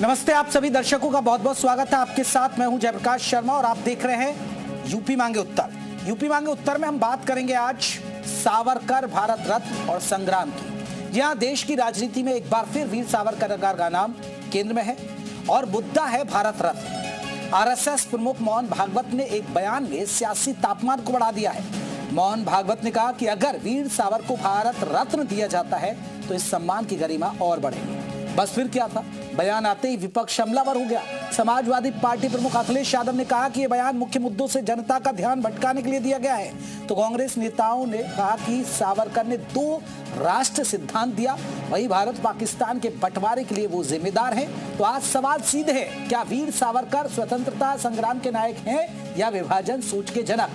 नमस्ते, आप सभी दर्शकों का बहुत बहुत स्वागत है। आपके साथ मैं हूं जयप्रकाश शर्मा और आप देख रहे हैं यूपी मांगे उत्तर। यूपी मांगे उत्तर में हम बात करेंगे आज सावरकर भारत रत्न और संग्राम की। यहां देश की राजनीति में एक बार फिर वीर सावरकर का नाम केंद्र में है और मुद्दा है भारत रत्न। आरएसएस प्रमुख मोहन भागवत ने एक बयान में सियासी तापमान को बढ़ा दिया है। मोहन भागवत ने कहा कि अगर वीर सावरकर को भारत रत्न दिया जाता है तो इस सम्मान की गरिमा और बढ़ेगी। बस फिर क्या था, बयान आते ही विपक्ष हमलावर हो गया। समाजवादी पार्टी प्रमुख अखिलेश यादव ने कहा कि यह बयान मुख्य मुद्दों से जनता का ध्यान भटकाने के लिए दिया गया है। तो कांग्रेस नेताओं ने कहा कि सावरकर ने 2 राष्ट्र सिद्धांत दिया, वही भारत पाकिस्तान के बंटवारे के लिए वो जिम्मेदार हैं। तो आज सवाल सीधे है, क्या वीर सावरकर स्वतंत्रता संग्राम के नायक हैं या विभाजन सोच के जनक?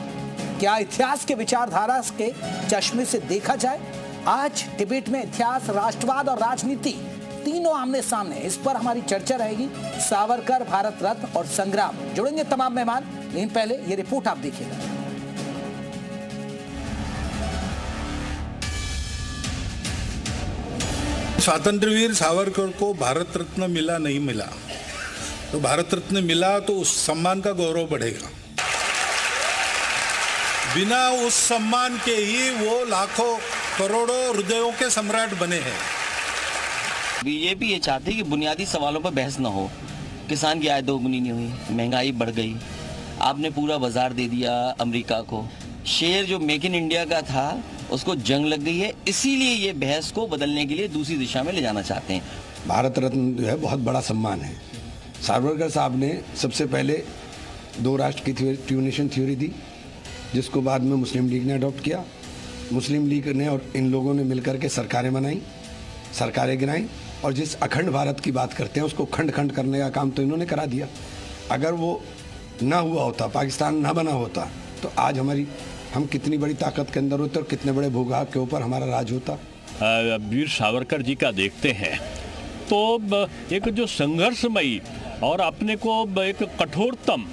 क्या इतिहास के विचारधारा के चश्मे से देखा जाए? आज डिबेट में इतिहास, राष्ट्रवाद और राजनीति तीनों आमने सामने, इस पर हमारी चर्चा रहेगी। सावरकर भारत रत्न और संग्राम, जुड़ेंगे तमाम मेहमान, लेकिन पहले ये रिपोर्ट आप देखिएगा। स्वतंत्र वीर सावरकर को भारत रत्न मिला नहीं मिला, तो भारत रत्न मिला तो उस सम्मान का गौरव बढ़ेगा। बिना उस सम्मान के ही वो लाखों करोड़ों हृदयों के सम्राट बने हैं। बीजेपी ये चाहती है कि बुनियादी सवालों पर बहस न हो। किसान की आय दोगुनी नहीं हुई, महंगाई बढ़ गई, आपने पूरा बाजार दे दिया अमेरिका को, शेयर जो मेक इन इंडिया का था उसको जंग लग गई है। इसीलिए ये बहस को बदलने के लिए दूसरी दिशा में ले जाना चाहते हैं। भारत रत्न जो है बहुत बड़ा सम्मान है। सावरकर साहब ने सबसे पहले 2 राष्ट्र की टू नेशन थ्योरी दी, जिसको बाद में मुस्लिम लीग ने अडॉप्ट किया। मुस्लिम लीग ने और इन लोगों ने मिलकर के सरकारें बनाई, सरकारें गिराई, और जिस अखंड भारत की बात करते हैं उसको खंड खंड करने का काम तो इन्होंने करा दिया। अगर वो ना हुआ होता, पाकिस्तान ना बना होता, तो आज हम कितनी बड़ी ताकत के अंदर होते और कितने बड़े भूभाग के ऊपर हमारा राज होता। वीर सावरकर जी का देखते हैं तो एक जो संघर्षमयी और अपने को एक कठोरतम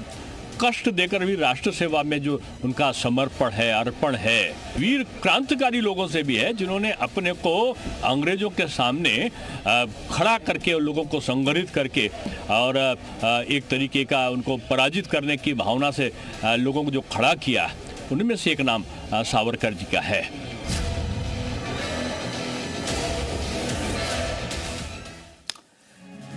कष्ट देकर भी राष्ट्र सेवा में जो उनका समर्पण है, अर्पण है, वीर क्रांतिकारी लोगों से भी है, जिन्होंने अपने को अंग्रेजों के सामने खड़ा करके उन लोगों को संगठित करके और एक तरीके का उनको पराजित करने की भावना से लोगों को जो खड़ा किया, उनमें से एक नाम सावरकर जी का है।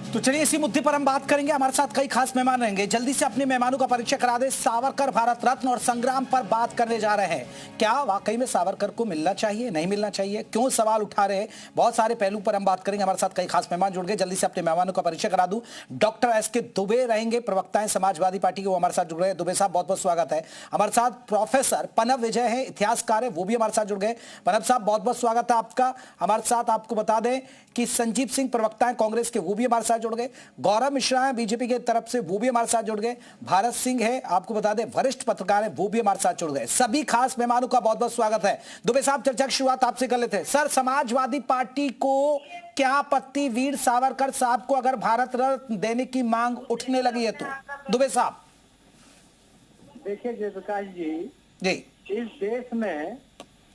तो चलिए इसी मुद्दे पर हम बात करेंगे। हमारे साथ कई खास मेहमान रहेंगे। जल्दी से अपने मेहमानों का परिचय करा दे। सावरकर भारत रत्न और संग्राम पर बात करने जा रहे हैं। क्या वाकई में सावरकर को मिलना चाहिए, नहीं मिलना चाहिए, क्यों सवाल उठा रहे हैं, बहुत सारे पहलू पर हम बात करेंगे। हमारे साथ कई खास मेहमान जुड़ गए। जल्दी से अपने मेहमानों का परिचय करा दूं। डॉक्टर एसके दुबे रहेंगे, प्रवक्ता है समाजवादी पार्टी के, वो हमारे साथ जुड़ गए। दुबे साहब बहुत बहुत स्वागत है। हमारे साथ प्रोफेसर पनब विजय है, इतिहासकार है, वो भी हमारे साथ जुड़ गए। पनब साहब बहुत बहुत स्वागत है आपका। हमारे साथ आपको बता दें कि संजीव सिंह प्रवक्ता है कांग्रेस के, वो भी हमारे साथ जुड़ गए। गौरव मिश्रा है बीजेपी की तरफ से, वो भी हमारे साथ जुड़ गए। भारत सिंह है, आपको बता दें वरिष्ठ पत्रकार है, वो भी हमारे साथ जुड़ गए। सभी खास मेहमानों का बहुत बहुत स्वागत है। दुबे साहब, चर्चा की शुरुआत आपसे कर लेते हैं। सर, समाजवादी पार्टी को क्या आपत्ति वीर सावरकर साहब को अगर भारत रत्न देने की मांग उठने लगी है तो? दुबे साहब। देखिए जयप्रकाश जी, इस देश में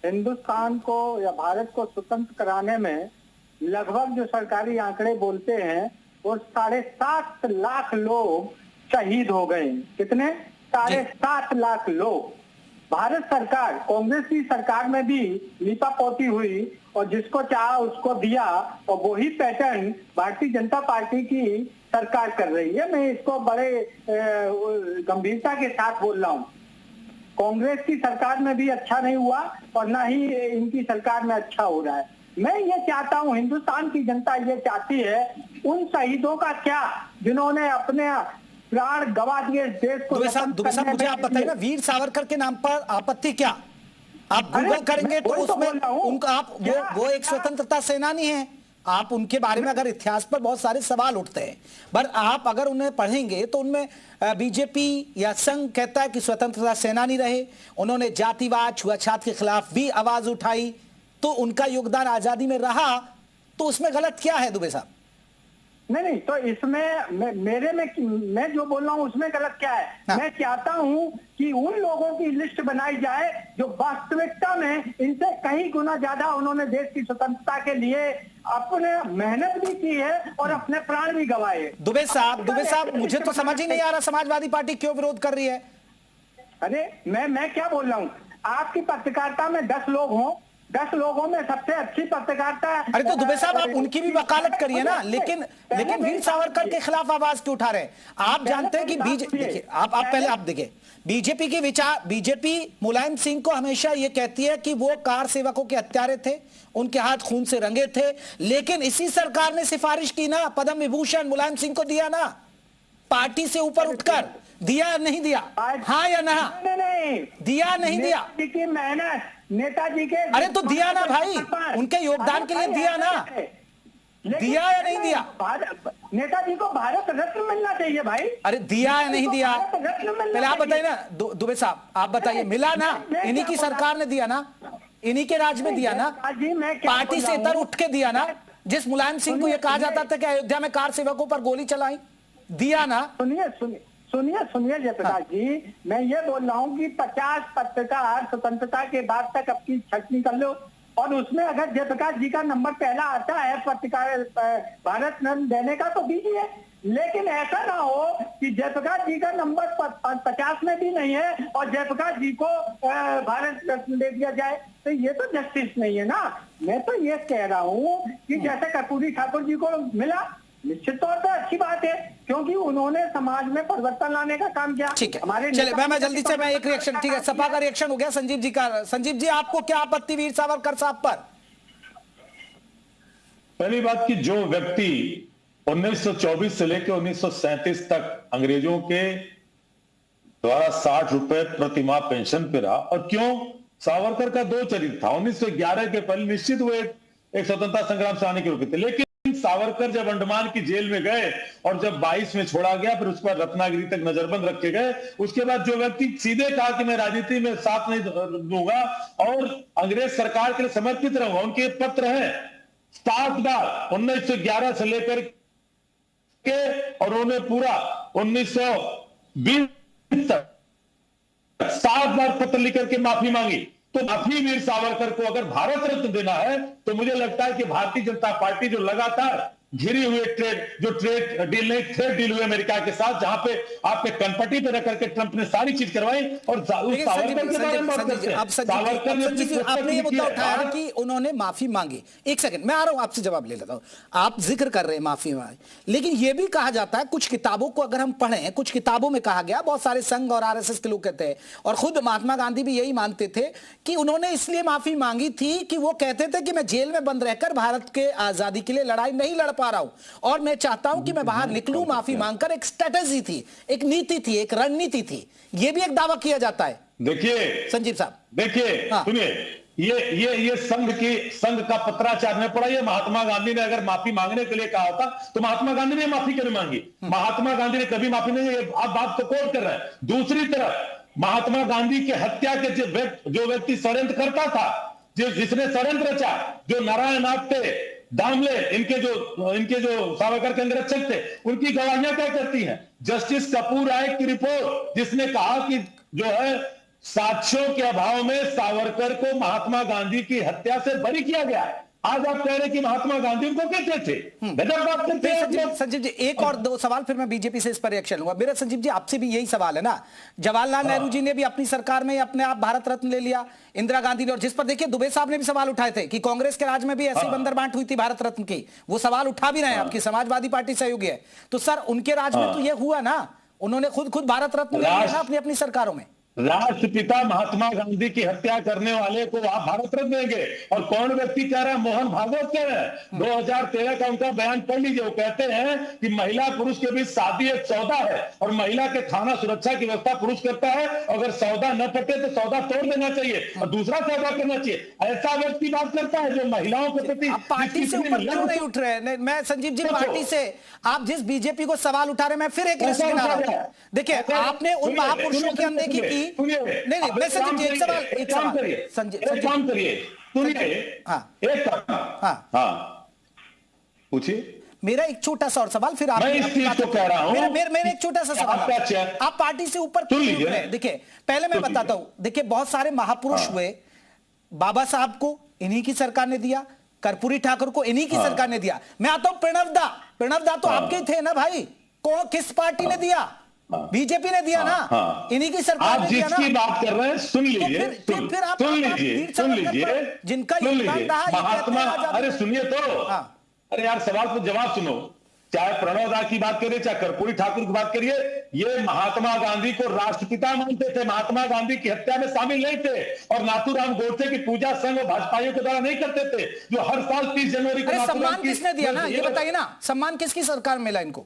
हिंदुस्तान को या भारत को स्वतंत्र कराने में लगभग जो सरकारी आंकड़े बोलते हैं वो 7.5 लाख लोग शहीद हो गए। कितने? 7.5 लाख लोग। भारत सरकार, कांग्रेस की सरकार में भी लीपा पोती हुई और जिसको चाहा उसको दिया, और वही पैटर्न भारतीय जनता पार्टी की सरकार कर रही है। मैं इसको बड़े गंभीरता के साथ बोल रहा हूँ। कांग्रेस की सरकार में भी अच्छा नहीं हुआ और ना ही इनकी सरकार में अच्छा हो रहा है। मैं ये चाहता हूँ, हिंदुस्तान की जनता ये चाहती है, उन शहीदों का क्या जिन्होंने अपने प्राण गवा दिए देश को। दुबे साहब मुझे आप बताइए ना, वीर सावरकर के नाम पर आपत्ति क्या? आप गूगल करेंगे तो उसमें उनका आप वो एक स्वतंत्रता सेनानी है। आप उनके बारे में अगर इतिहास पर बहुत सारे सवाल उठते हैं, पर आप अगर उन्हें पढ़ेंगे तो उनमें बीजेपी या संघ कहता है कि स्वतंत्रता सेनानी रहे, उन्होंने जातिवाद, छुआछूत के खिलाफ भी आवाज उठाई, तो उनका योगदान आजादी में रहा, तो उसमें गलत क्या है दुबे साहब? नहीं तो इसमें मैं जो बोल रहा हूँ उसमें गलत क्या है? हाँ। मैं चाहता हूँ कि उन लोगों की लिस्ट बनाई जाए जो वास्तविकता में इनसे कहीं गुना ज्यादा उन्होंने देश की स्वतंत्रता के लिए अपने मेहनत भी की है और अपने प्राण भी गंवाए। दुबे साहब मुझे तो समझ ही नहीं आ रहा समाजवादी पार्टी क्यों विरोध कर रही है। अरे मैं क्या बोल रहा हूँ, आपकी पत्रकारिता में 10 लोग हों, 10 लोगों में सबसे अच्छी पत्रकारिता। अरे तो दुबे साहब आप उनकी भी वकालत करिए ना, लेकिन वीर सावरकर के खिलाफ आवाज क्यों उठा रहे हैं? आप जानते हैं कि देखिए आप देखिए बीजेपी के विचार, बीजेपी मुलायम सिंह को हमेशा ये कहती है कि वो कार सेवकों के हत्यारे थे, उनके हाथ खून से रंगे थे, लेकिन इसी सरकार ने सिफारिश की ना, पद्म विभूषण मुलायम सिंह को दिया ना, पार्टी से ऊपर उठकर। दिया या नहीं दिया? हाँ या ना? नहीं दिया नहीं दिया? की मेहनत नेताजी के। अरे तो दिया ना भाई, उनके योगदान के लिए दिया ना, दिया या नहीं दिया? नेताजी को भारत रत्न मिलना चाहिए भाई। अरे दिया या नहीं दिया? पहले आप बताइए ना दुबे साहब, आप बताइए, मिला ना? इन्हीं की सरकार ने दिया ना, इन्हीं के राज में दिया ना, पार्टी से इतर उठ के दिया ना। जिस मुलायम सिंह को यह कहा जाता था कि अयोध्या में कार सेवकों पर गोली चलाई, दिया ना? सुनिए जयप्रकाश जी, मैं ये बोल रहा हूँ कि 50 पत्रकार स्वतंत्रता के बाद तक अपनी छटनी कर लो, और उसमें अगर जयप्रकाश जी का नंबर पहला आता है पत्रकार भारत रत्न देने का तो दीजिए, लेकिन ऐसा ना हो कि जयप्रकाश जी का नंबर 50 में भी नहीं है और जयप्रकाश जी को भारत रत्न दे दिया जाए, तो ये तो जस्टिस नहीं है ना। मैं तो ये कह रहा हूँ कि जैसे कर्पूरी ठाकुर जी को मिला, निश्चित तौर पर अच्छी बात है, क्योंकि उन्होंने समाज में परिवर्तन लाने का काम किया। ठीक है, चलिए मैं जल्दी से एक रिएक्शन, ठीक है, सपा का रिएक्शन हो गया, संजीव जी का। संजीव जी, आपको क्या आपत्ति वीर सावरकर साहब पर? पहली बात कि जो व्यक्ति 1924 से लेकर 1937 तक अंग्रेजों के द्वारा 60 रुपए प्रति माह पेंशन पे रहा, और क्यों? सावरकर का 2 चरित्र था। 1911 के पहले निश्चित वो एक स्वतंत्रता संग्राम से आने के रूप थे, लेकिन सावरकर जब अंडमान की जेल में गए और जब 22 में छोड़ा गया, फिर उस पर रत्नागिरी तक नजरबंद रखे गए, उसके बाद जो व्यक्ति सीधे कहा कि मैं राजनीति में साथ नहीं दूंगा और अंग्रेज सरकार के लिए समर्पित रहूंगा, उनके पत्र हैं 7 बार 1911 से लेकर के, और उन्होंने पूरा 1920 तक 7 बार पत्र लिखकर के माफी मांगी। तो माफी वीर सावरकर को अगर भारत रत्न देना है, तो मुझे लगता है कि भारतीय जनता पार्टी जो लगातार घिरी हुई ट्रेड डील हुई अमेरिका के साथ, जहां पे आपके कनपट्टी पे रख करके ट्रंप ने सारी चीज करवाई, और सावरकर के बारे में बात करते हैं। सावरकर ने आपने ये मुद्दा उठाया कि उन्होंने माफी मांगी। एक सेकंड, मैं आ रहा हूं, आपसे जवाब ले लेता हूं। आप जिक्र कर रहे हैं माफी मांगी, लेकिन यह भी कहा जाता है, कुछ किताबों को अगर हम पढ़ें, कुछ किताबों में कहा गया, बहुत सारे संघ और आरएसएस के लोग कहते हैं, और खुद महात्मा गांधी भी यही मानते थे कि उन्होंने इसलिए माफी मांगी थी कि वो कहते थे कि मैं जेल में बंद रहकर भारत के आजादी के लिए लड़ाई नहीं लड़ पा रहा हूं, और मैं चाहता हूं कि मैं बाहर निकलूं। माफी मांगकर एक स्ट्रेटेजी थी, एक नीति थी, एक रणनीति थी। यह भी एक दावा किया जाता है। देखिए संजीव साहब, देखिए, हाँ। सुनिए, ये संघ का पत्राचार में पढ़ा। ये महात्मा गांधी ने अगर माफी मांगने के लिए कहा होता तो महात्मा गांधी ने माफी क्यों मांगी? महात्मा गांधी ने कभी माफी नहीं, आप बात तो कोट कर रहे हैं। दूसरी तरफ महात्मा गांधी के हत्या के जो व्यक्ति षड्यंत्र करता था, जिसने षड्यंत्र रचा, जो नारायण आप्टे, दामले, इनके जो सावरकर के अंगरक्षक थे, उनकी गवाहियां क्या करती हैं? जस्टिस कपूर आयोग की रिपोर्ट, जिसने कहा कि जो है साक्ष्यों के अभाव में सावरकर को महात्मा गांधी की हत्या से बरी किया गया है। आज आप कह रहे हैं कि महात्मा गांधी उनको कहते थे, गजब बात करते हैं। संजीव जी, एक और 2 सवाल, फिर मैं बीजेपी से इस पर रिएक्शन लूंगा। मेरा संजीव जी आपसे भी यही सवाल है ना, जवाहरलाल नेहरू जी ने भी अपनी सरकार में अपने आप भारत रत्न ले लिया, इंदिरा गांधी ने, और जिस पर देखिए दुबे साहब ने भी सवाल उठाए थे कि कांग्रेस के राज में भी ऐसी बंदर बांट हुई थी भारत रत्न की, वो सवाल उठा भी रहे हैं, आपकी समाजवादी पार्टी सहयोगी है, तो सर उनके राज में तो ये हुआ ना, उन्होंने खुद भारत रत्न ले लिया ना अपनी सरकारों में। राष्ट्रपिता महात्मा गांधी की हत्या करने वाले को आप भारत रत्न देंगे? और कौन व्यक्ति कह रहा है? मोहन भागवत कह रहे हैं। 2013 का उनका बयान पढ़ लीजिए। वो कहते हैं कि महिला पुरुष के बीच शादी एक सौदा है, और महिला के खाना सुरक्षा की व्यवस्था पुरुष करता है। अगर सौदा न पटे तो सौदा तोड़ देना चाहिए और दूसरा सौदा करना चाहिए। ऐसा व्यक्ति बात करता है जो महिलाओं के प्रति। पार्टी से ऊपर क्यों नहीं उठ रहे? मैं संजीव जी, पार्टी से आप जिस बीजेपी को सवाल उठा रहे, मैं फिर एक लिस्ट गिना रहा हूं। देखिए, आपने उन महापुरुषों की अनदेखी की। नहीं, मैं संजीव जी एक सवाल संजीव करिए, सुनिए, हाँ, एक काम, हाँ, पूछिए। मेरा एक छोटा सा और सवाल, फिर आप मैं इस चीज को कह रहा हूं। मेरा एक छोटा सा सवाल, आप पार्टी से ऊपर क्यों उठ रहे हैं? देखिए पहले मैं बताता हूं, देखिए बहुत सारे महापुरुष हुए, बाबा साहब को इन्हीं की सरकार ने दिया, कर्पूरी ठाकुर को इन्हीं की सरकार ने दिया। मैं आता हूं प्रणव दा तो आपके थे ना भाई, किस पार्टी ने दिया? बीजेपी ने दिया ना, इन्हीं की सरकार ने दिया ना। आप जिसकी बात कर रहे हैं सुन लीजिए, फिर आप सुन लीजिए जिनका योगदान रहा, महात्मा, अरे सुनिए तो, अरे यार सवाल को जवाब सुनो। चाहे प्रणव दा की बात करिए, चाहे कर्पूरी ठाकुर की बात करिए, ये महात्मा गांधी को राष्ट्रपिता मानते थे, महात्मा गांधी की हत्या में शामिल नहीं थे, और नाथूराम गोडसे की पूजा संघ और भाजपाइयों के द्वारा नहीं करते थे, जो हर साल 30 जनवरी को। सम्मान किसने दिया ना, ये बताइए ना, सम्मान किसकी सरकार में मिला इनको?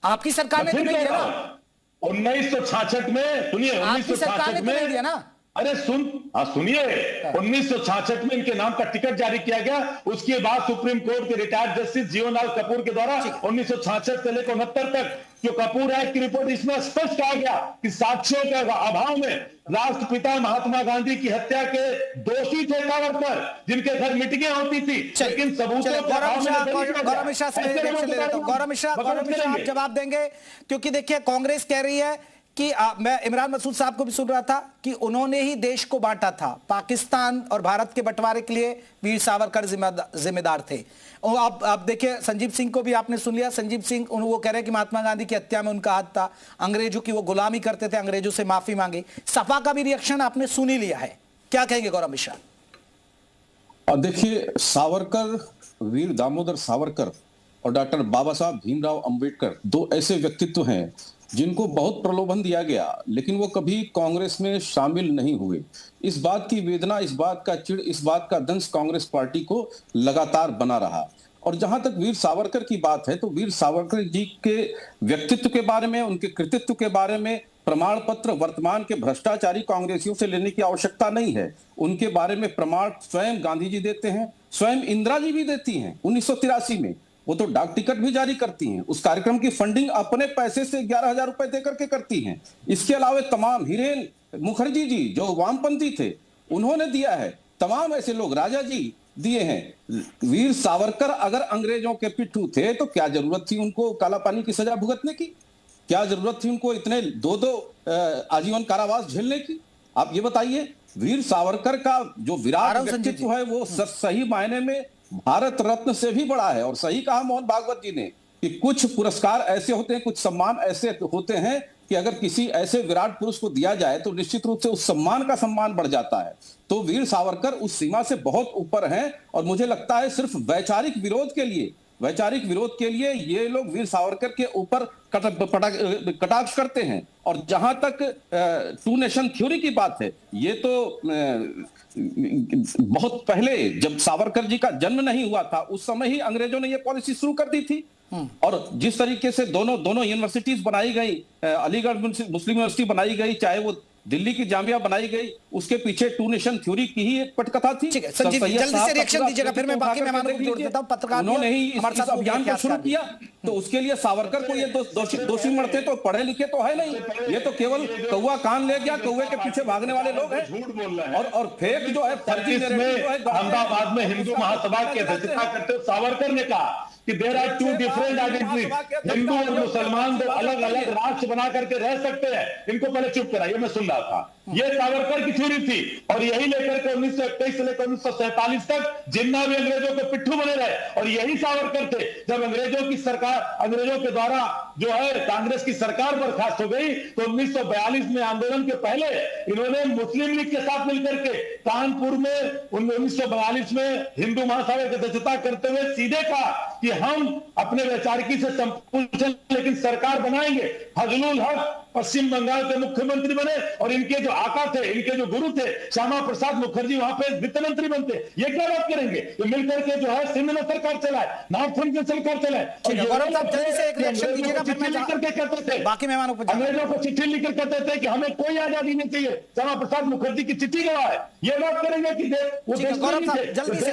आपकी सरकार ने तो नहीं दिया ना। 1966 में, सुनिए, 1966 में दिया ना। अरे सुनिए, 1966 में इनके नाम का टिकट जारी किया गया। उसके बाद सुप्रीम कोर्ट के रिटायर्ड जस्टिस जीवनलाल कपूर के द्वारा 1966 से लेकर 69 तक जो कपूर एक्ट की रिपोर्ट, इसमें स्पष्ट कहा गया कि साक्ष्यों के अभाव में राष्ट्रपिता महात्मा गांधी की हत्या के दोषी थे सावरकर, जिनके घर मीटिंगें होती थी, लेकिन सबूतों के अभाव में। गौरव मिश्रा से गौरव मिश्रा आप जवाब देंगे, क्योंकि देखिए कांग्रेस कह रही है कि मैं इमरान मसूद साहब को भी सुन रहा था कि उन्होंने ही देश को बांटा था, पाकिस्तान और भारत के बंटवारे के लिए वीर सावरकर जिम्मेदार थे। और आप देखिए संजीव सिंह को भी आपने सुन लिया, संजीव सिंह वो कह रहे हैं कि महात्मा गांधी की हत्या में उनका हाथ था, अंग्रेजों की वो गुलामी करते थे, अंग्रेजों से माफी मांगी। सपा का भी रिएक्शन आपने सुन ही लिया है, क्या कहेंगे गौरव मिश्रा? देखिए, सावरकर, वीर दामोदर सावरकर और डॉक्टर बाबा साहब भीमराव अंबेडकर दो ऐसे व्यक्तित्व हैं जिनको बहुत प्रलोभन दिया गया, लेकिन वो कभी कांग्रेस में शामिल नहीं हुए। इस बात की वेदना, इस बात का चिढ़, इस बात का दंश कांग्रेस पार्टी को लगातार बना रहा। और जहां तक वीर सावरकर की बात है, तो वीर सावरकर जी के व्यक्तित्व के बारे में, उनके कृतित्व के बारे में प्रमाण पत्र वर्तमान के भ्रष्टाचारी कांग्रेसियों से लेने की आवश्यकता नहीं है। उनके बारे में प्रमाण स्वयं गांधी जी देते हैं, स्वयं इंदिरा जी भी देती हैं। 1983 में वो तो डाक टिकट भी जारी करती हैं, उस कार्यक्रम की फंडिंग अपने पैसे से 11,000 रुपए देकर के करती हैं। इसके अलावा तमाम हिरेन मुखर्जी जी जो वामपंथी थे, उन्होंने दिया है, तमाम ऐसे लोग, राजा जी दिए हैं। वीर सावरकर अगर अंग्रेजों के पिट्ठू थे तो क्या जरूरत थी उनको काला पानी की सजा भुगतने की? क्या जरूरत थी उनको इतने दो आजीवन कारावास झेलने की? आप ये बताइए, वीर सावरकर का जो विराट व्यक्तित्व है वो सही मायने में भारत रत्न से भी बड़ा है। और सही कहा मोहन भागवत जी ने कि कुछ पुरस्कार ऐसे होते हैं, कुछ सम्मान ऐसे होते हैं कि अगर किसी ऐसे विराट पुरुष को दिया जाए तो निश्चित रूप से उस सम्मान का सम्मान बढ़ जाता है। तो वीर सावरकर उस सीमा से बहुत ऊपर हैं, और मुझे लगता है सिर्फ वैचारिक विरोध के लिए ये लोग वीर सावरकर के ऊपर कटाक्ष करते हैं। और जहां तक टू नेशन थ्योरी की बात है, ये तो बहुत पहले जब सावरकर जी का जन्म नहीं हुआ था, उस समय ही अंग्रेजों ने ये पॉलिसी शुरू कर दी थी। और जिस तरीके से दोनों यूनिवर्सिटीज बनाई गई, अलीगढ़ मुस्लिम यूनिवर्सिटी बनाई गई, चाहे वो दिल्ली की जामिया बनाई गई, उसके पीछे टू नेशन थ्योरी की ही एक पटकथा थी। ठीक है संजीव, जल्दी से रिएक्शन दीजिएगा, फिर मैं बाकी मेहमानों को जोड़ देता हूं। पत्रकार उन्होंने ही इस अभियान को शुरू किया, तो उसके लिए सावरकर को ये दोषी मरते तो पढ़े लिखे तो है नहीं, ये तो केवल कौवा कान ले गया, कौवे के पीछे भागने वाले लोग हैं। झूठ बोल रहे हैं और फेक जो है, फर्जी अहमदाबाद में हिंदू महासभा की अध्यक्षता करते हुए सावरकर ने कहा कि there are two different identities, Hindu और मुसलमान दो अलग अलग राष्ट्र बना करके रह सकते हैं। इनको पहले चुप कराइए, मैं सुन रहा था। ये सावरकर की थ्योरी थी, और यही लेकर के 1921 से लेकर 1947 तक जिन्ना भी अंग्रेजों के पिट्ठू बने रहे। और यही सावरकर थे जब अंग्रेजों के द्वारा जो है कांग्रेस की सरकार बर्खास्त हो गई, तो 1942 में आंदोलन के पहले इन्होंने मुस्लिम लीग के साथ मिलकर के कानपुर में 1942 में हिंदू महासभा की अध्यक्षता करते हुए सीधे कहा कि हम अपने वैचारिकी से संपूर्ण लेकिन सरकार बनाएंगे। फजलुल हक पश्चिम बंगाल के मुख्यमंत्री बने, और इनके जो आका थे, इनके जो गुरु थे श्यामा प्रसाद मुखर्जी वहां पे वित्त मंत्री बनते। ये क्या बात करेंगे? ये मिलकर के जो है सिंध में सरकार चलाए, नॉर्थन की सरकार चलाए। बाकी मेहमानों को अंग्रेजों को चिट्ठी लिखकर कहते थे कि हमें कोई आजादी नहीं चाहिए, श्यामा प्रसाद मुखर्जी की चिट्ठी गवाह है। ये बात करेंगे कि वो जल्दी से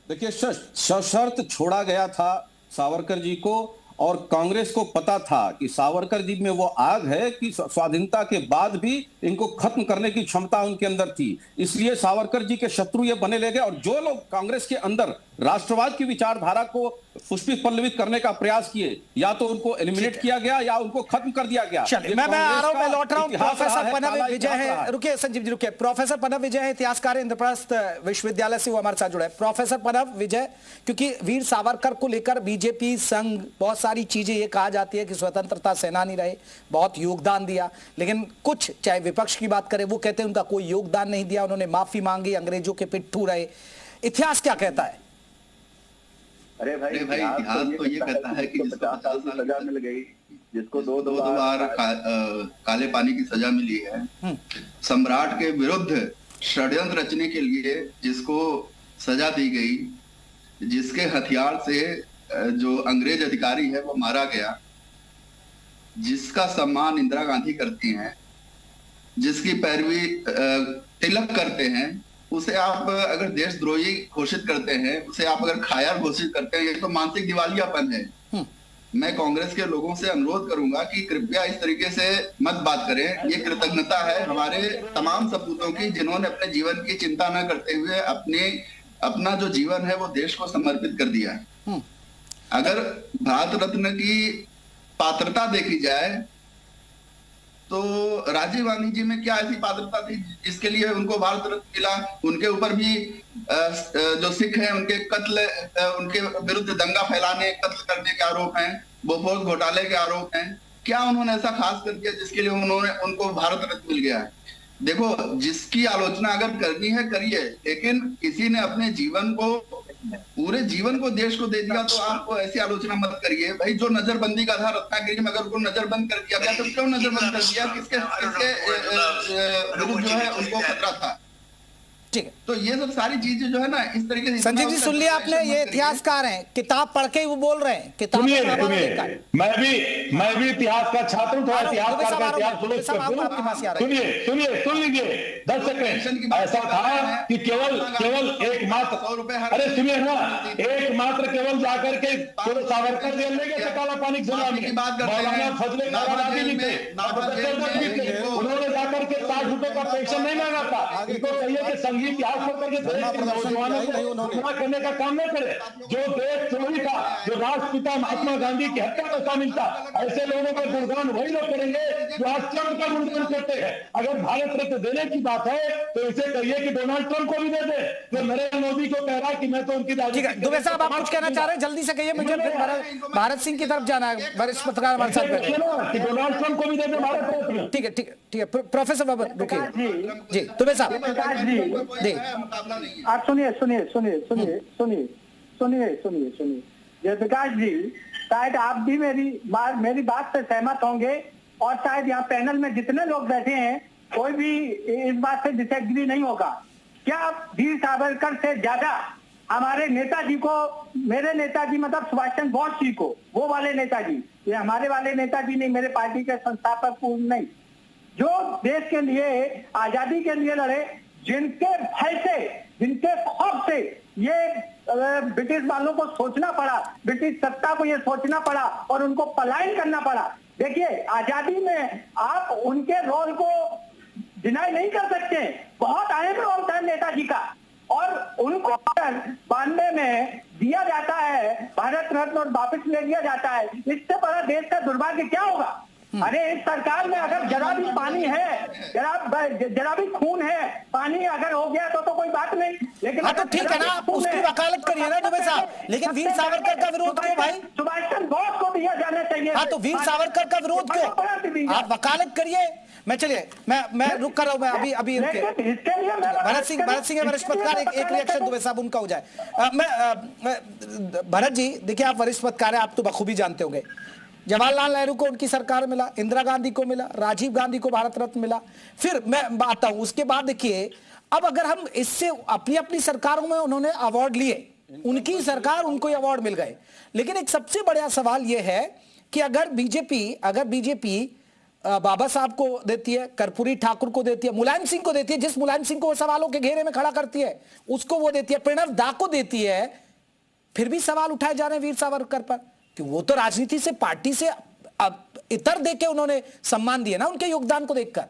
देखिए, सशर्त छोड़ा गया था सावरकर जी को, और कांग्रेस को पता था कि सावरकर जी में वो आग है कि स्वाधीनता के बाद भी इनको खत्म करने की क्षमता उनके अंदर थी, इसलिए सावरकर जी के शत्रु ये बने ले गए। और जो लोग कांग्रेस के अंदर राष्ट्रवाद की विचारधारा को पुष्पित पल्लवित करने का प्रयास किए, या तो उनको एलिमिनेट किया गया या उनको खत्म कर दिया गया। चलिए मैं आ रहा हूं, मैं लौट रहा हूं। प्रोफेसर पनव विजय है, रुकिए संजीव जी रुकिए। प्रोफेसर पनव विजय है, इतिहासकार इंद्रप्रस्थ विश्वविद्यालय से वो हमारे साथ जुड़े हैं। प्रोफेसर पनव विजय, क्योंकि वीर सावरकर को लेकर बीजेपी संघ बहुत सारी चीजें ये कहा जाती है कि स्वतंत्रता सेनानी रहे, बहुत योगदान दिया, लेकिन कुछ चाहे विपक्ष की बात करें वो कहते हैं उनका कोई योगदान नहीं दिया, उन्होंने माफी मांगी, अंग्रेजों के पिट्ठू रहे। इतिहास क्या कहता है? अरे भाई इतिहास तो ये कहता है कि जिसको 50 साल की सजा मिल गई, जिसको दो बार काले पानी की सजा मिली है, सम्राट के विरुद्ध षड्यंत्र रचने के लिए जिसको सजा दी गई, जिसके हथियार से जो अंग्रेज अधिकारी है वो मारा गया, जिसका सम्मान इंदिरा गांधी करती हैं, जिसकी पैरवी तिलक करते हैं, उसे आप अगर देशद्रोही घोषित करते हैं, उसे आप अगर कायर घोषित करते हैं, ये तो मानसिक दिवालियापन है। मैं कांग्रेस के लोगों से अनुरोध करूंगा कि कृपया इस तरीके से मत बात करें। ये कृतज्ञता है हमारे तमाम सपूतों की, जिन्होंने अपने जीवन की चिंता न करते हुए अपना जो जीवन है वो देश को समर्पित कर दिया है। अगर भारत रत्न की पात्रता देखी जाए तो राजीव गांधी जी में क्या ऐसी पात्रता थी जिसके लिए उनको भारत रत्न मिला? उनके ऊपर भी जो सिख हैं उनके कत्ल, उनके विरुद्ध दंगा फैलाने, कत्ल करने के आरोप हैं, बोफोर्स घोटाले के आरोप हैं। क्या उन्होंने ऐसा खास कर दिया जिसके लिए उनको भारत रत्न मिल गया है? देखो, जिसकी आलोचना अगर करनी है करिए, लेकिन किसी ने अपने जीवन को, पूरे जीवन को देश को दे दिया तो आप ऐसी आलोचना मत करिए। भाई जो नजरबंदी का था रत्नागिरी में, अगर उनको नजरबंद कर दिया गया तो क्यों नजरबंद कर दिया? किसके विरुद्ध जो है उनको खतरा था? ठीक है, तो ये सब सारी चीजें जो है ना इस तरीके से। संजीव जी सुन लिया आपने, ये इतिहासकार हैं, किताब पढ़ के वो बोल रहे हैं। किताब मैं भी इतिहास का छात्र हूं, थोड़ा इतिहासकार का इतिहास सुन लीजिए 10 सेकंड। ऐसा था कि केवल एकमात्र, अरे सुनिए ना, एकमात्र केवल जाकर के सावरकर जेल में गए काला पानी की सजा में, मौलाना फजले काराबादी भी थे, उन्होंने जाकर के 60 रुपए का पेंशन नहीं मांगा था। इनको कहिए कि संगीत इतिहास को करके नौजवानों को गुमराह करने का काम न करे। जो देशद्रोही था, जो राष्ट्रपिता महात्मा गांधी की हत्या में शामिल था, ऐसे लोगों का गुणगान वही लोग करेंगे जो आज ट्रंप का गुणगान करते हैं। अगर भारत रत्न देने की बात है तो इसे कहिए कि डोनाल्ड ट्रंप को भी दे दे, जो नरेंद्र मोदी को कह रहा है कि मैं तो उनकी दुबे साहब आप कुछ कहना चाह रहे हैं, जल्दी से कहिए, मुझे भारत सिंह की तरफ जाना है। वरिष्ठ पत्रकार हमारे साथ, डोनाल्ड ट्रंप को भी दे दे भारत रत्न। ठीक है, ठीक है, प्रोफेसर बाबा रुकिए जी। दुबे साहब आप सुनिए जयप्रकाश जी, शायद आप भी मेरी बात से सहमत होंगे, और शायद यहाँ पैनल में जितने लोग बैठे हैं कोई भी इस बात से डिसएग्री नहीं होगा। क्या वीर सावरकर से ज्यादा हमारे नेताजी को, मेरे नेताजी मतलब सुभाष चंद्र बोस जी को, वो वाले नेताजी, ये हमारे वाले नेताजी नहीं, मेरे पार्टी के संस्थापक पूर्व नहीं, जो देश के लिए, आजादी के लिए लड़े, जिनके भय से, जिनके खौफ से ये ब्रिटिश वालों को सोचना पड़ा, ब्रिटिश सत्ता को ये सोचना पड़ा और उनको पलायन करना पड़ा। देखिए, आजादी में आप उनके रोल को डिनाई नहीं कर सकते, बहुत अहम रोल था नेताजी का, और उनको 92 में दिया जाता है भारत रत्न और वापस ले लिया जाता है। इससे बड़ा देश का दुर्भाग्य क्या होगा? अरे इस सरकार में अगर जरा भी पानी है, जरा भी खून है, पानी अगर हो गया तो कोई बात नहीं, लेकिन हाँ तो ठीक है ना, आप उसकी वकालत करिए ना दुबे साहब, लेकिन वीर सावरकर का विरोध क्यों भाई? सुभाष चंद्र बोस को दिया जाना चाहिए। हाँ तो वीर सावरकर का विरोध क्यों? आप वकालत करिए। मैं चलिए मैं रुक कर रहा हूं, मैं अभी भरत सिंह वरिष्ठ पत्रकार, एक रिएक्शन दुबे साहब उनका हो जाए। भरत जी देखिए, आप वरिष्ठ पत्रकार हैं, आप तो बखूबी जानते होंगे, जवाहरलाल नेहरू को उनकी सरकार मिला, इंदिरा गांधी को मिला, राजीव गांधी को भारत रत्न मिला, फिर मैं आता हूं उसके बाद। देखिए, अब अगर हम इससे अपनी अपनी सरकारों में उन्होंने अवार्ड लिए, उनकी सरकार उनको अवार्ड मिल गए, लेकिन एक सबसे बड़ा सवाल यह है कि अगर बीजेपी बाबा साहब को देती है, कर्पूरी ठाकुर को देती है, मुलायम सिंह को देती है, जिस मुलायम सिंह को वो सवालों के घेरे में खड़ा करती है उसको वो देती है, प्रणब दा को देती है, फिर भी सवाल उठाए जा रहे हैं वीर सावरकर पर, कि वो तो राजनीति से, पार्टी से अब इतर देके उन्होंने सम्मान दिया ना उनके योगदान को देखकर।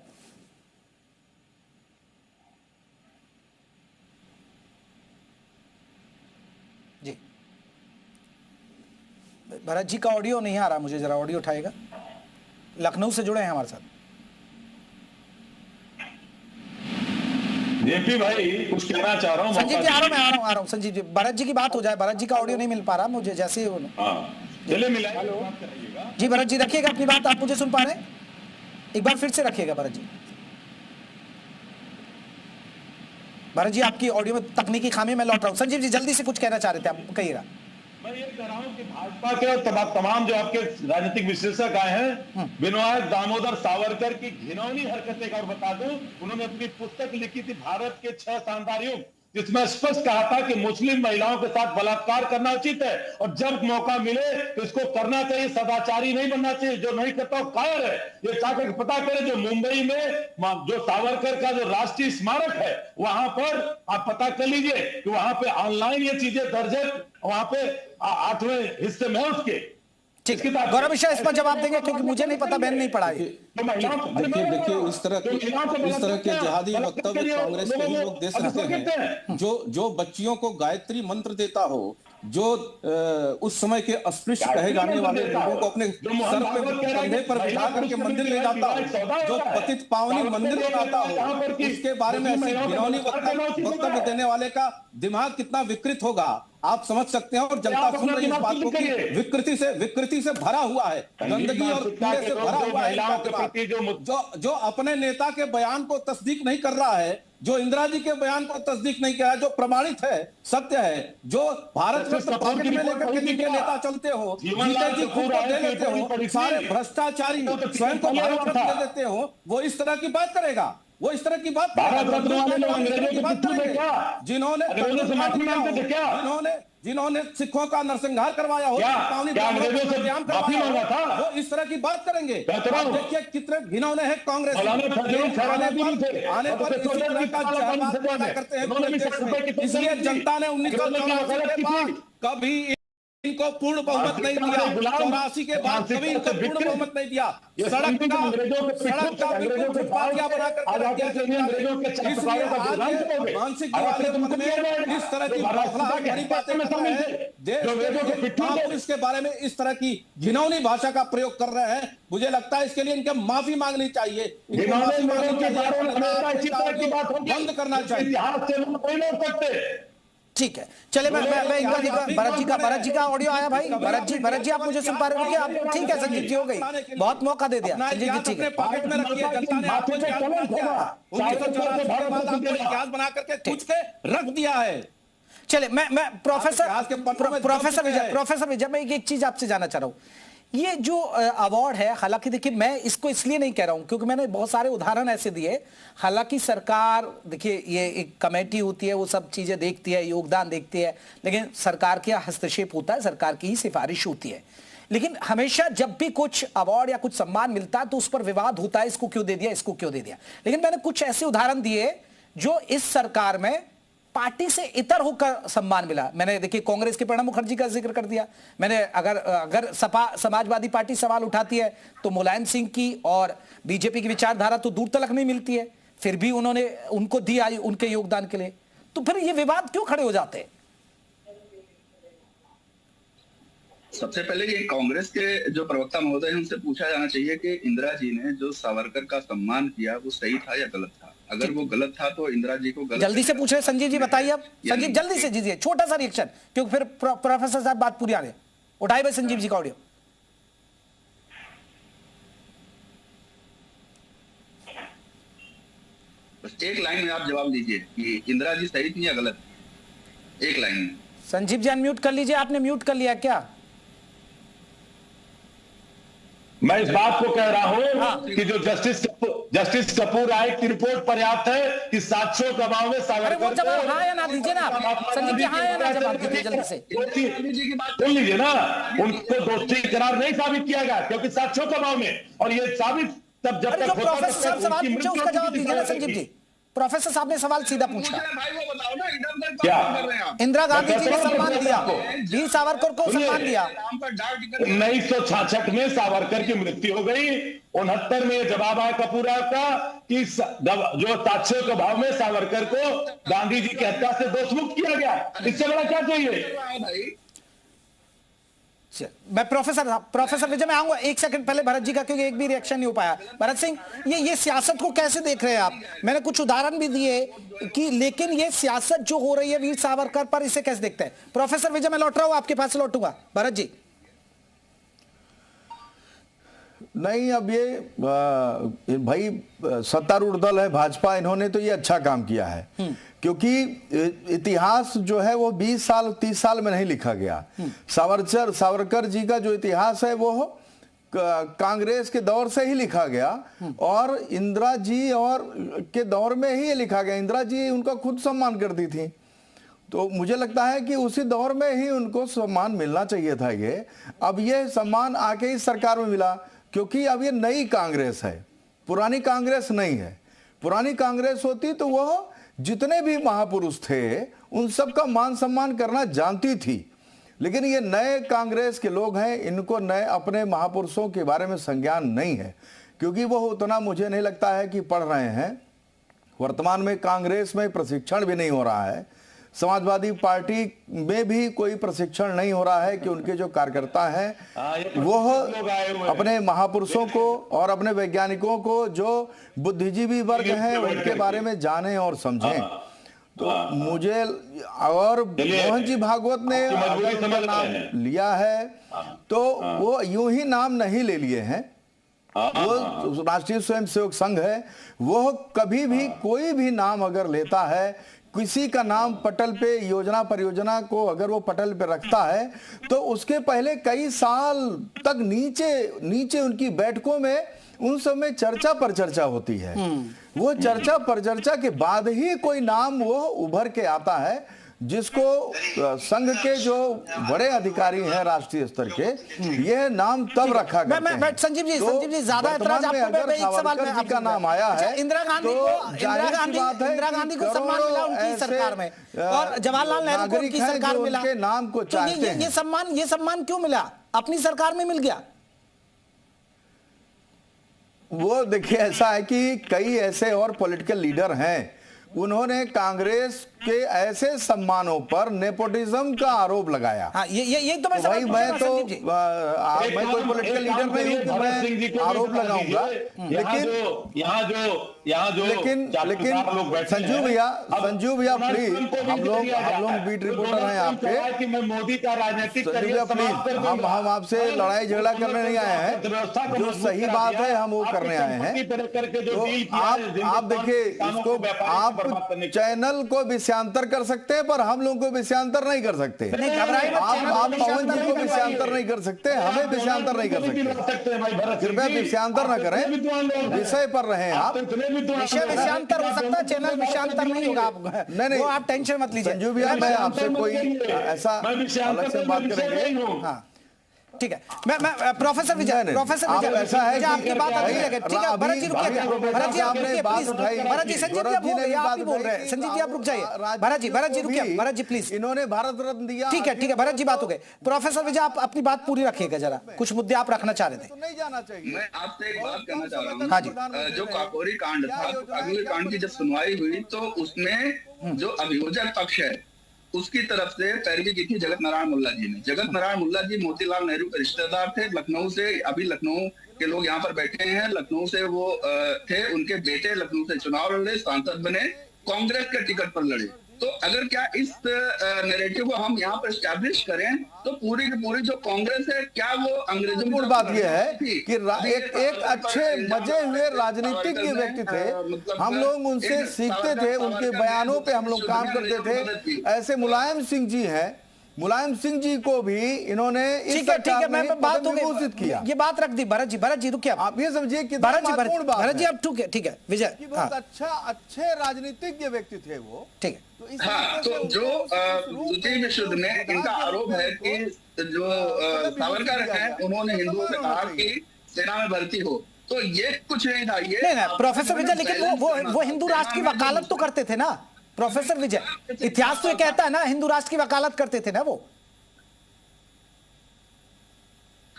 जी भरत जी का ऑडियो नहीं आ रहा मुझे, जरा ऑडियो उठाएगा। लखनऊ से जुड़े हैं हमारे साथ। जेपी भाई कुछ कहना चाह रहा हूँ। संजीव जी आ रहा हूँ संजीव जी, भरत जी की बात हो जाए। भरत जी का ऑडियो नहीं मिल पा रहा मुझे, जैसे चलिए मिला। जी भरत जी रखिएगा अपनी बात, आप मुझे सुन पा रहे हैं? एक बार फिर से रखिएगा भरत जी। भरत जी आपकी ऑडियो में तकनीकी खामी, मैं लौट रहा हूँ। संजीव जी जल्दी से कुछ कहना चाह रहे थे, आप कहिएगा। मैं ये कह रहा हूं कि भाजपा के और तमाम जो आपके राजनीतिक विश्लेषक आए हैं, विनायक दामोदर सावरकर की घिनौनी हरकतें और बता दूं, उन्होंने अपनी पुस्तक लिखी थी भारत के 6 शानदार युग, जिसमें स्पष्ट कहा था कि मुस्लिम महिलाओं के साथ बलात्कार करना उचित है और जब मौका मिले तो इसको करना चाहिए, सदाचारी नहीं बनना चाहिए। जो नहीं करता वो कायर है। ये चाहकर पता करें, जो मुंबई में जो सावरकर का जो राष्ट्रीय स्मारक है, वहां पर आप पता कर लीजिए कि वहां पे ऑनलाइन ये चीजें दर्ज है, वहां पे 8वें हिस्से में उसके। ठीक है गौरव मिश्रा इस पर जवाब देंगे, क्योंकि मुझे नहीं पता, मैंने नहीं पढ़ा। देखिए इस तरह के जिहादी वक्तव्य कांग्रेस के ही लोग दे सकते हैं। जो बच्चियों को गायत्री मंत्र देता हो, जो उस समय के अस्पृश्य कहे जाने वाले लोगों को अपने सर पे कंधे पर बिठा करके मंदिर ले जाता हो, जो पतित पावनी मंदिर बनाता हो, उसके बारे में ऐसे घिनौनी वक्तव्य देने वाले का दिमाग कितना विकृत होगा आप समझ सकते हैं। और जनता सुन रही है इस बात को कि विकृति से भरा हुआ है, गंदगी और कीड़े से भरा हुआ है। जो अपने नेता के बयान को तस्दीक नहीं कर रहा है, जो इंदिरा जी के बयान को तस्दीक नहीं किया है, जो प्रमाणित है, सत्य है, जो भारत रत्न पॉकेट में लेकर के जिनके नेता चलते हो, जीते जी खुद को दे लेते हो, सारे भ्रष्टाचारी स्वयं को भारत रत्न दे देते हो, वो इस तरह की बात करेगा? वो इस तरह की बात जिन्होंने सिखों का नरसंहार करवाया हो, वो इस तरह की बात करेंगे? देखिए कितने घिनौने हैं कांग्रेस आने पर करते हैं। इसलिए जनता ने 1984 के बाद कभी इनको पूर्ण बहुमत नहीं दिया, 84 के बाद कभी इनको पूर्ण बहुमत नहीं दिया। सड़क का बिल्कुल फुटपाथिया बनाकर मानसिक इस तरह की बातें पुलिस के बारे में इस तरह की घिनौनी भाषा का प्रयोग कर रहे हैं। मुझे लगता है इसके लिए इनके माफी मांगनी चाहिए, बंद करना चाहिए। ठीक है चले मैं एक बार भरत जी का ऑडियो आया भाई। भरत जी आप मुझे सुन पा रहे हो कि आप? ठीक है संजीव जी, हो गई, बहुत मौका दे दिया संजीव जी। ठीक है पॉकेट में रखिए, जनता ने आपको इतिहास बना करके पूछ के रख दिया है। चले मैं प्रोफेसर विजय मैं एक चीज आपसे जानना चाह रहा हूँ। ये जो अवार्ड है, हालांकि देखिए मैं इसको इसलिए नहीं कह रहा हूं क्योंकि मैंने बहुत सारे उदाहरण ऐसे दिए। हालांकि सरकार देखिए ये एक कमेटी होती है, वो सब चीजें देखती है, योगदान देखती है, लेकिन सरकार का हस्तक्षेप होता है, सरकार की ही सिफारिश होती है। लेकिन हमेशा जब भी कुछ अवार्ड या कुछ सम्मान मिलता है तो उस पर विवाद होता है, इसको क्यों दे दिया, इसको क्यों दे दिया। लेकिन मैंने कुछ ऐसे उदाहरण दिए जो इस सरकार में पार्टी से इतर होकर सम्मान मिला। मैंने देखिए कांग्रेस के प्रणब मुखर्जी का जिक्र कर दिया। मैंने अगर सपा समाजवादी पार्टी सवाल उठाती है तो मुलायम सिंह की और बीजेपी की विचारधारा तो दूर तलक नहीं मिलती है, फिर भी उन्होंने उनको दिया उनके योगदान के लिए। तो फिर ये विवाद क्यों खड़े हो जाते हैं? सबसे पहले ये कांग्रेस के जो प्रवक्ता महोदय हैं उनसे पूछा जाना चाहिए कि इंदिरा जी ने जो सावरकर का सम्मान किया वो सही था या गलत था। अगर वो गलत था तो इंदिरा जी को गलत। जल्दी से पूछ रहे संजीव जी, बताइए अब। संजीव जल्दी से दीजिए, छोटा सा रिएक्शन, क्योंकि फिर प्रोफेसर साहब बात पूरी आ रही है। उठाए भाई संजीव जी का ऑडियो। बस एक लाइन में आप जवाब दीजिए कि इंदिरा जी सही थी या गलत, एक लाइन में। संजीव जी अनम्यूट कर लीजिए, आपने म्यूट कर लिया क्या? मैं इस बात को कह रहा हूं कि जो जस्टिस कपूर राय की रिपोर्ट पर्याप्त है कि 700 गवाहों में सावरकर जवाब हाँ या ना दीजिए ना संजीव जी, हाँ या ना जवाब दीजिए जल्दी से। सुन लीजिए ना, उनको दोषी करार नहीं साबित किया गया क्योंकि 700 गवाहों में, और ये साबित तब जब तक प्रोफेसर साहब सवाल पूछे उसका जवाब दीजिए ना संजीव जी। प्रोफेसर साहब ने सवाल सीधा पूछा। भाई वो बताओ ना, इधर क्या इंदिरा गांधी जी ने सम्मान दिया, वीर सावरकर को सम्मान दिया। 1966 में सावरकर की मृत्यु हो गई, 69 में यह जवाब आया कपूरा का कि जो ताक्षय के भाव में सावरकर को गांधी जी की हत्या से दोषमुक्त किया गया। इससे बड़ा क्या चाहिए? मैं प्रोफेसर विजय में आऊंगा, एक सेकंड पहले भरत जी का, क्योंकि एक भी रिएक्शन नहीं हो पाया। भरत सिंह, ये सियासत को कैसे देख रहे हैं आप? मैंने कुछ उदाहरण भी दिए कि, लेकिन ये सियासत जो हो रही है वीर सावरकर पर, इसे कैसे देखते हैं? प्रोफेसर विजय, मैं लौट रहा हूं आपके पास, लौटूंगा। भरत जी। नहीं, अब ये भाई सत्तारूढ़ दल है भाजपा, इन्होंने तो ये अच्छा काम किया है, क्योंकि इतिहास जो है वो 20 साल 30 साल में नहीं लिखा गया। सावरकर जी का जो इतिहास है वो कांग्रेस के दौर से ही लिखा गया, और इंदिरा जी और के दौर में ही ये लिखा गया। इंदिरा जी उनका खुद सम्मान करती थी, तो मुझे लगता है कि उसी दौर में ही उनको सम्मान मिलना चाहिए था। ये अब ये सम्मान आके इस सरकार में मिला, क्योंकि अब ये नई कांग्रेस है, पुरानी कांग्रेस नहीं है। पुरानी कांग्रेस होती तो वह जितने भी महापुरुष थे उन सब का मान सम्मान करना जानती थी, लेकिन ये नए कांग्रेस के लोग हैं, इनको नए अपने महापुरुषों के बारे में संज्ञान नहीं है, क्योंकि वह उतना मुझे नहीं लगता है कि पढ़ रहे हैं। वर्तमान में कांग्रेस में प्रशिक्षण भी नहीं हो रहा है, समाजवादी पार्टी में भी कोई प्रशिक्षण नहीं हो रहा है कि उनके जो कार्यकर्ता हैं वो अपने महापुरुषों को और अपने वैज्ञानिकों को, जो बुद्धिजीवी वर्ग हैं, उनके बारे में जानें और समझें। तो मुझे, और मोहन जी भागवत ने अगर उनका नाम लिया है तो वो यूं ही नाम नहीं ले लिए हैं। वो राष्ट्रीय स्वयंसेवक संघ है, वो कभी भी कोई भी नाम अगर लेता है, किसी का नाम पटल पे, योजना परियोजना को अगर वो पटल पे रखता है, तो उसके पहले कई साल तक नीचे उनकी बैठकों में उन सब में चर्चा पर चर्चा होती है। वो चर्चा पर चर्चा के बाद ही कोई नाम वो उभर के आता है, जिसको संघ के जो बड़े अधिकारी हैं राष्ट्रीय स्तर के, यह नाम तब रखा करते हैं। संजीव जी ज्यादा एतराज आपको, एक सवाल में का नाम आया है, इंदिरा गांधी को सम्मान मिला उनकी सरकार में, और जवाहरलाल नेहरू को उनकी सरकार मिला, नाम को चाहते हैं। ये सम्मान क्यों मिला? अपनी सरकार में मिल गया। वो देखिए, ऐसा है कि कई ऐसे और पॉलिटिकल लीडर हैं, उन्होंने कांग्रेस के ऐसे सम्मानों पर नेपोटिज्म का आरोप लगाया। हाँ, ये तो मैं भाई, मैं कोई पॉलिटिकल लीडर नहीं हूं कि मैं आरोप लगाऊंगा, लेकिन संजू भैया प्लीज, हम लोग बीट रिपोर्टर हैं आपके, कि मैं मोदी का राजनीतिक संजू प्लीज, हम आपसे लड़ाई झगड़ा करने नहीं आए हैं, जो सही बात है हम वो करने आए हैं। तो आप देखिए, इसको आप चैनल को विषयांतर कर सकते हैं, पर हम लोगों को विषयांतर नहीं कर सकते। आप पवन जी को विषयांतर नहीं कर सकते, हमें विषयांतर नहीं कर सकते। कृपया विषयांतर न करें, विषय पर रहें आप। विषय विषयांतर हो सकता है, चैनल विषयांतर नहीं होगा। आप नहीं, आप टेंशन मत लीजिए। संजू भैया, मैं आपसे कोई ऐसा अलग से बात करेंगे। हाँ, ठीक है। मैं प्रोफेसर विजय ऐसा है कि आपकी बात अभी लगे। ठीक है, भरत जी रुकिए, भरत जी आपने बात उठाई, भरत जी, संजीव जी आप ही बोल रहे हैं, संजीव जी आप रुक जाइए। भरत जी रुकिए, भरत जी प्लीज। इन्होंने भारत रत्न दिया। ठीक है, भरत जी बात हो गई। प्रोफेसर विजय, आप अपनी बात पूरी रखिएगा जरा, कुछ मुद्दे आप रखना चाह रहे थे। तो नहीं जाना चाहिए। मैं आपसे एक बात कहना चाह रहा हूँ। हाँ जी। जो काकोरी कांड था, अगले कांड की जब सुनवाई हुई तो उसमें जो अभियोजक पक्ष है उसकी तरफ से पैरवी की थी जगत नारायण मुल्ला जी ने। जगत नारायण मुल्ला जी मोतीलाल नेहरू के रिश्तेदार थे, लखनऊ से, अभी लखनऊ के लोग यहाँ पर बैठे हैं, लखनऊ से वो थे, उनके बेटे लखनऊ से चुनाव लड़े, सांसद बने, कांग्रेस के टिकट पर लड़े। तो अगर क्या इस नैरेटिव को हम यहाँ पर एस्टैब्लिश करें तो पूरी की पूरी जो कांग्रेस है, क्या वो अंग्रेजों की बात यह है कि एक अच्छे मजे हुए राजनीतिज्ञ व्यक्ति थे, हम लोग उनसे सीखते थे, उनके बयानों पे हम लोग काम करते थे। ऐसे मुलायम सिंह जी हैं, मुलायम सिंह जी को भी इन्होंने इस सरकार में बात घोषित किया। ये बात रख दी। भरत जी रुकिए, आप ये समझिए कि भरत जी अब ठीक है विजय, बहुत अच्छे राजनीतिज्ञ व्यक्ति थे वो। ठीक है। हाँ, तो जो द्वितीय विश्व युद्ध में इनका आरोप है कि जो सावरकर हैं उन्होंने हिंदुओं से कहा कि सेना में भर्ती हो, तो ये कुछ नहीं था। ये नहीं प्रोफेसर विजय, लेकिन वो हिंदू राष्ट्र की वकालत तो करते थे ना। प्रोफेसर विजय, इतिहास तो ये कहता है ना, हिंदू राष्ट्र की वकालत करते थे ना वो।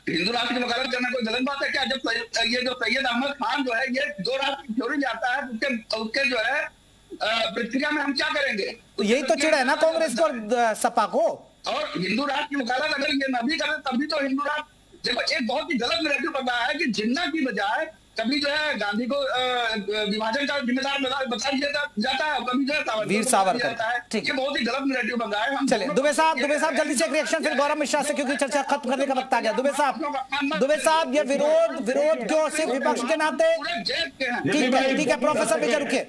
हिंदू राष्ट्र की वकालत करना कोई गलत बात है क्या? जब ये जो सैयद अहमद खान जो है ये दो राष्ट्र की थ्योरी जाता है, उसके जो है प्रक्रिया में हम क्या करेंगे? तो यही तो चिढ़ है ना कांग्रेस को और सपा को। और हिंदू राष्ट्र की वकालत अगर ये न भी करे तब भी तो हिंदू राष्ट्र, देखो एक बहुत ही गलत नैरेटिव बन रहा है कि जिन्ना की बजाय कभी जो है गांधी को विभाजन का जिम्मेदार बता दिया जाता है, कभी जो है वीर सावरकर। ठीक है, बहुत ही गलत नैरेटिव बन रहा है। चलिए दुबे साहब जल्दी से एक रिएक्शन, फिर गौरव मिश्रा से, क्योंकि चर्चा खत्म करने का वक्त आ गया। दुबे साहब ये विरोध क्यों सिर्फ विपक्ष के नाते? ठीक है प्रोफेसर विजय रुकिए।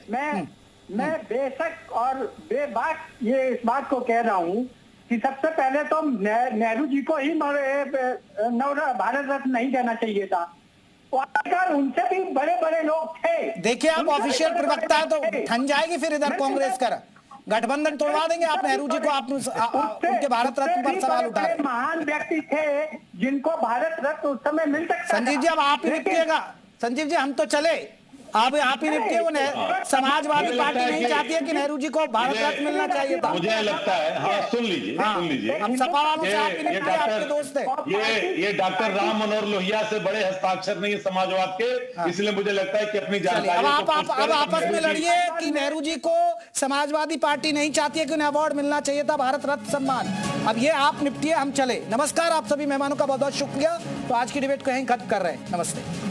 मैं बेशक और बेबाक ये इस बात को कह रहा हूँ कि सबसे पहले तो नेहरू जी को ही भारत रत्न नहीं देना चाहिए था, उनसे भी बड़े बड़े लोग थे। देखिए आप ऑफिशियल प्रवक्ता है तो ठन जाएगी फिर इधर कांग्रेस कर गठबंधन तोड़वा देंगे आप नेहरू जी को, आप उनके भारत रत्न पर सवाल उठा रहे। महान व्यक्ति थे जिनको भारत रत्न उस समय मिल सकता। संजीव जी अब आप ही निपटिएगा। संजीव जी हम तो चले, अब आप ही निपटिए। वो समाजवादी पार्टी नहीं चाहती है कि नेहरू जी को भारत रत्न मिलना चाहिए था। मुझे लगता है, हाँ सुन लीजिए हम सपा वालों से आप ही निपटिए, आपके दोस्त है। ये डॉक्टर राम मनोहर लोहिया से बड़े हस्ताक्षर नहीं है समाजवाद के, इसलिए मुझे लगता है कि अपनी जानकारी अब आपस में लड़िए कि नेहरू जी को समाजवादी पार्टी नहीं चाहती है कि उन्हें अवार्ड मिलना चाहिए था, भारत रत्न सम्मान। अब ये आप निपटिए, हम चले। नमस्कार, आप सभी मेहमानों का बहुत बहुत शुक्रिया। तो आज की डिबेट को यहीं खत्म कर रहे हैं। नमस्ते।